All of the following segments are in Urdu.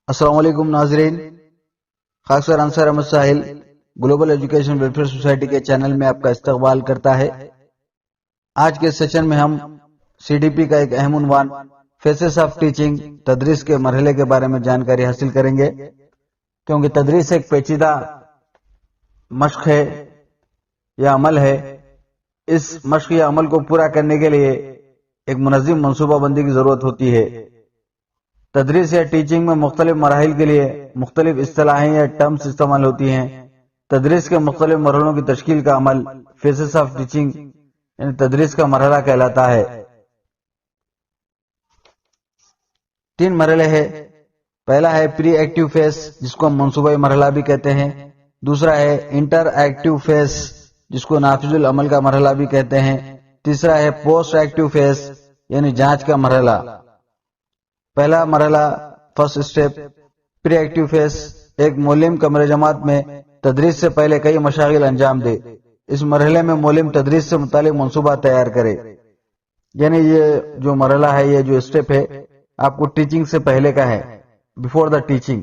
السلام علیکم ناظرین، خاص کر انصار احمد ساحل گلوبل ایجوکیشن ویلفیئر سوسائٹی کے چینل میں آپ کا استقبال کرتا ہے۔ آج کے سیشن میں ہم سی ڈی پی کا ایک اہم عنوان فیسز آف ٹیچنگ تدریس کے مرحلے کے بارے میں جانکاری حاصل کریں گے، کیونکہ تدریس ایک پیچیدہ مشق ہے یا عمل ہے۔ اس مشق یا عمل کو پورا کرنے کے لیے ایک منظم منصوبہ بندی کی ضرورت ہوتی ہے۔ تدریس یا ٹیچنگ میں مختلف مراحل کے لیے مختلف اصطلاحیں یا ٹرمز استعمال ہوتی ہیں۔ تدریس کے مختلف مرحلوں کی تشکیل کا عمل فیسز آف ٹیچنگ یعنی تدریس کا مرحلہ کہلاتا ہے۔ 3 مرحلے ہیں۔ پہلا ہے پری ایکٹیو فیز، جس کو ہم منصوبہ مرحلہ بھی کہتے ہیں۔ دوسرا ہے انٹر ایکٹیو فیز، جس کو نافذ العمل کا مرحلہ بھی کہتے ہیں۔ تیسرا ہے پوسٹ ایکٹیو فیز یعنی جانچ کا مرحلہ۔ پہلا مرحلہ فرسٹ اسٹیپ پری ایکٹیو فیز، ایک معلم کمرہ جماعت میں تدریس سے پہلے کئی مشاغل انجام دے۔ اس مرحلے میں معلم تدریس سے متعلق منصوبہ تیار کرے، یعنی یہ جو مرحلہ ہے، یہ جو اسٹیپ ہے، آپ کو ٹیچنگ سے پہلے کا ہے، بیفور دا ٹیچنگ،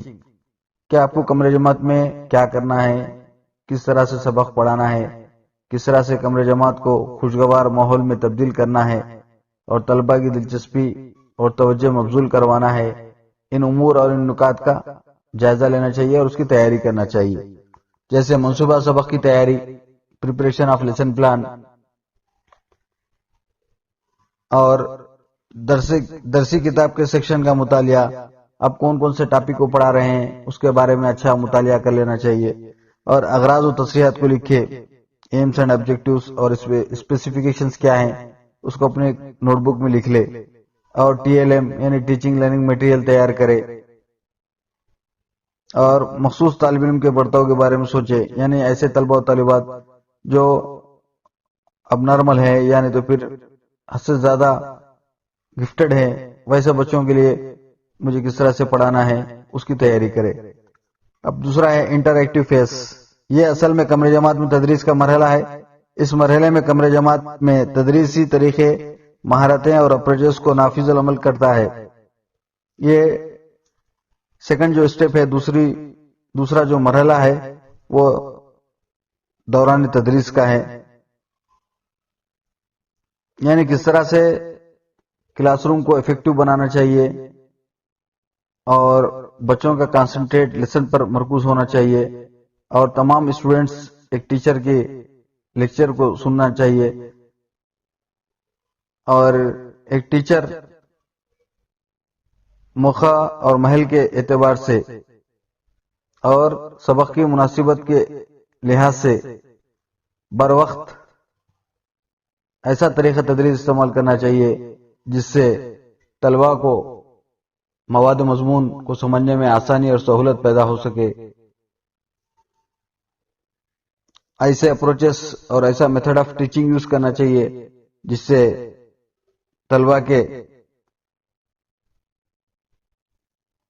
کہ آپ کو کمرہ جماعت میں کیا کرنا ہے، کس طرح سے سبق پڑھانا ہے، کس طرح سے کمرہ جماعت کو خوشگوار ماحول میں تبدیل کرنا ہے اور طلبہ کی دلچسپی اور توجہ مبذول کروانا ہے۔ ان امور اور ان نکات کا جائزہ لینا چاہیے اور اس کی تیاری کرنا چاہیے، جیسے منصوبہ سبق کی تیاری، پریپریشن آف لیسن پلان، اور درسی کتاب کے سیکشن کا مطالعہ، اب کون کون سے ٹاپک کو پڑھا رہے ہیں اس کے بارے میں اچھا مطالعہ کر لینا چاہیے، اور اغراض و تصریحات کو لکھے، ایمز اینڈ آبجیکٹیوز اور اسپیسیفیکیشنز کیا ہیں اس کو اپنے نوٹ بک میں لکھ لے، اور ٹی ایل ایم یعنی ٹیچنگ لرننگ میٹیریل تیار کرے، اور مخصوص طالب علم کے برتاؤ کے بارے میں سوچے، یعنی ایسے طلبہ و طالبات جو اب نارمل ہے یعنی تو پھر حد سے زیادہ گفٹڈ ہے، ویسے بچوں کے لیے مجھے کس طرح سے پڑھانا ہے اس کی تیاری کرے۔ اب دوسرا ہے انٹر ایکٹیو فیز، یہ اصل میں کمرہ جماعت میں تدریس کا مرحلہ ہے۔ اس مرحلے میں کمرہ جماعت میں تدریسی طریقے، مہارتیں اور اپروچز کو نافذ العمل کرتا ہے۔ یہ سیکنڈ جو اسٹیپ ہے، دوسرا جو مرحلہ ہے وہ دوران تدریس کا ہے، یعنی کس طرح سے کلاس روم کو افیکٹو بنانا چاہیے اور بچوں کا کانسنٹریٹ لیسن پر مرکوز ہونا چاہیے، اور تمام اسٹوڈنٹس ایک ٹیچر کے لیکچر کو سننا چاہیے، اور ایک ٹیچر موقع اور محل کے اعتبار سے اور سبق کی مناسبت کے لحاظ سے بر وقت ایسا طریقہ تدریس استعمال کرنا چاہیے جس سے طلباء کو مواد مضمون کو سمجھنے میں آسانی اور سہولت پیدا ہو سکے۔ ایسے اپروچز اور ایسا میتھڈ آف ٹیچنگ یوز کرنا چاہیے جس سے طلباء کے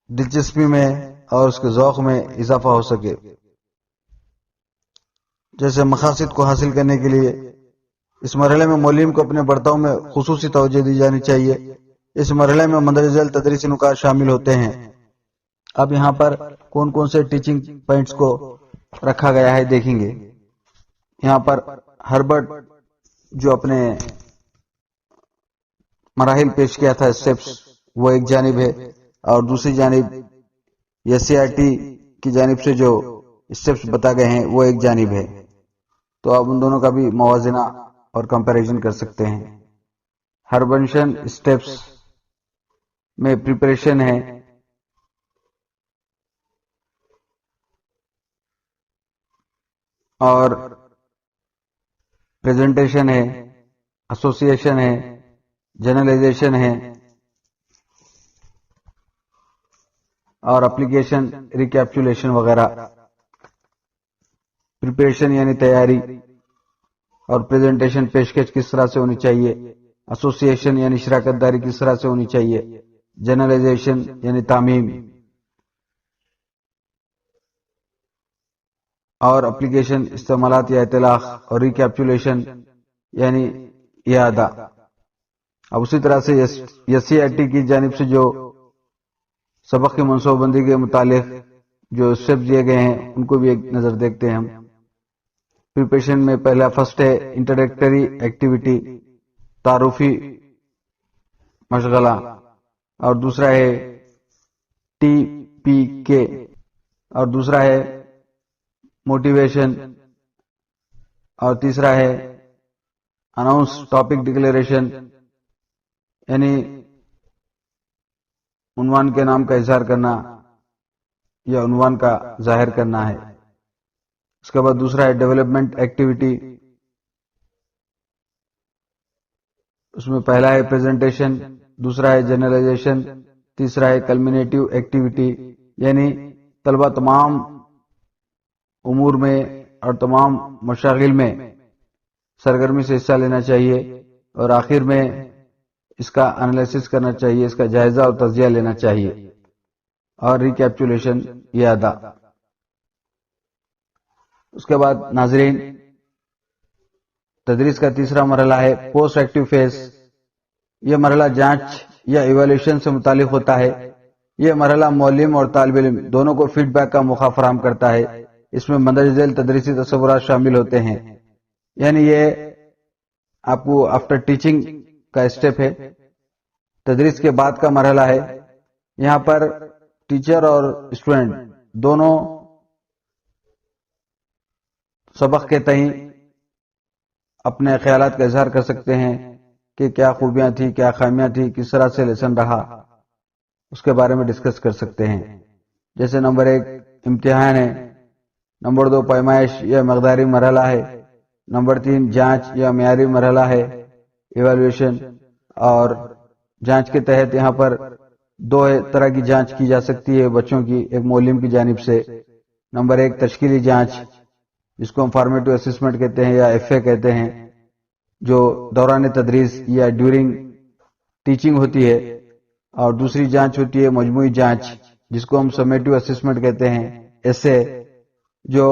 دلچسپی میں اور اس کے ذوق میں اضافہ ہو سکے۔ جیسے مقاصد کو حاصل کرنے کے لیے اس مرحلے میں معلم کو اپنے برتاؤ میں خصوصی توجہ دی جانی چاہیے۔ اس مرحلے میں مندرجہ ذیل تدریسی نکات شامل ہوتے ہیں۔ اب یہاں پر کون کون سے ٹیچنگ پوائنٹس کو رکھا گیا ہے دیکھیں گے۔ یہاں پر ہربرٹ جو اپنے مراحل پیش کیا تھا، اسٹیپس، وہ ایک جانب ہے، اور دوسری جانب ایس سی آر ٹی کی جانب سے جو اسٹیپس بتا گئے ہیں وہ ایک جانب ہے، تو آپ ان دونوں کا بھی موازنہ اور کمپیریزن کر سکتے ہیں۔ ہربنشن اسٹیپس میں پریپریشن ہے، اور پریزنٹیشن ہے، ایسوسیشن ہے، جنرلائزیشن ہے، اور اپلیکیشن، ریکیپچولیشن وغیرہ۔ پریپریشن یعنی تیاری، اور پریزنٹیشن پیشکش کس طرح سے ہونی چاہیے، ایسوسیشن یعنی شراکت داری کس طرح سے ہونی چاہیے، جنرلائزیشن یعنی تعمیم، اور اپلیکیشن استعمالات یا اطلاق، اور ریکیپچولیشن یعنی اعادہ۔ اب اسی طرح سے ایس سی آر ٹی کی جانب سے جو سبق کی منصوبہ بندی کے متعلق جو اسٹیپ دیے گئے ہیں ان کو بھی ایک نظر دیکھتے ہیں ہم۔ پریپریشن میں پہلا فرسٹ ہے انٹروڈکٹری ایکٹیویٹی، تعارفی مشغلہ، اور دوسرا ہے ٹی پی کے، اور دوسرا ہے موٹیویشن، اور تیسرا ہے اناؤنس ٹاپک ڈکلیریشن، یعنی عنوان کے نام کا اظہار کرنا یا عنوان کا ظاہر کرنا ہے۔ اس کے بعد دوسرا ہے ڈیولپمنٹ ایکٹیویٹی، اس میں پہلا ہے پریزنٹیشن، دوسرا ہے جنرلائزیشن، تیسرا ہے کلمینیٹو ایکٹیویٹی، یعنی طلبہ تمام امور میں اور تمام مشاغل میں سرگرمی سے حصہ لینا چاہیے، اور آخر میں اس کا انالیسس کرنا چاہیے، اس کا جائزہ اور تجزیہ لینا چاہیے، اور ریکیپچولیشن یا ادا۔ اس کے بعد ناظرین، تدریس کا تیسرا مرحلہ ہے پوسٹ ایکٹیو فیز۔ یہ مرحلہ جانچ یا ایویلیوشن سے متعلق ہوتا ہے۔ یہ مرحلہ معلم اور طالب علم دونوں کو فیڈ بیک کا موقع فراہم کرتا ہے۔ اس میں مندرجہ ذیل تدریسی تصورات شامل ہوتے ہیں، یعنی یہ آپ کو آفٹر ٹیچنگ کا اسٹیپ ہے، تدریس کے بعد کا مرحلہ ہے۔ یہاں پر ٹیچر اور اسٹوڈنٹ دونوں سبق کے تئیں اپنے خیالات کا اظہار کر سکتے ہیں کہ کیا خوبیاں تھیں، کیا خامیاں تھیں، کس طرح سے لیسن رہا، اس کے بارے میں ڈسکس کر سکتے ہیں۔ جیسے نمبر 1 امتحان ہے، نمبر 2 پیمائش یا مقداری مرحلہ ہے، نمبر 3 جانچ یا معیاری مرحلہ ہے ایویلویشن، اور جانچ کے تحت یہاں پر 2 طرح کی جانچ کی جا سکتی ہے بچوں کی، ایک معلم کی جانب سے۔ نمبر 1 تشکیلی جانچ، جس کو ہم فارمیٹو اسسمنٹ کہتے ہیں یا ایف اے کہتے ہیں، جو دوران تدریس یا ڈیورنگ ٹیچنگ ہوتی ہے، اور دوسری جانچ ہوتی ہے مجموعی جانچ، جس کو ہم سمیٹو اسسمنٹ کہتے ہیں، ایس اے، جو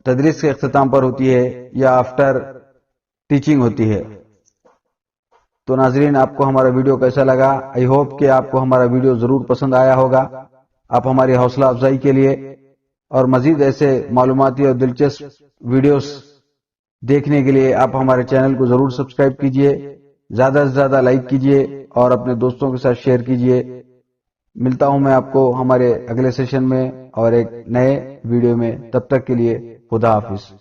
تدریس کے اختتام پر ہوتی ہے یا آفٹر ٹیچنگ ہوتی ہے۔ تو ناظرین، آپ کو ہمارا ویڈیو کیسا لگا؟ آئی ہوپ کہ آپ کو ہمارا ویڈیو ضرور پسند آیا ہوگا۔ آپ ہماری حوصلہ افزائی کے لیے اور مزید ایسے معلوماتی اور دلچسپ ویڈیوز دیکھنے کے لیے آپ ہمارے چینل کو ضرور سبسکرائب کیجئے، زیادہ سے زیادہ لائک کیجئے اور اپنے دوستوں کے ساتھ شیئر کیجئے۔ ملتا ہوں میں آپ کو ہمارے اگلے سیشن میں اور ایک نئے ویڈیو میں، تب تک کے لیے خدا حافظ۔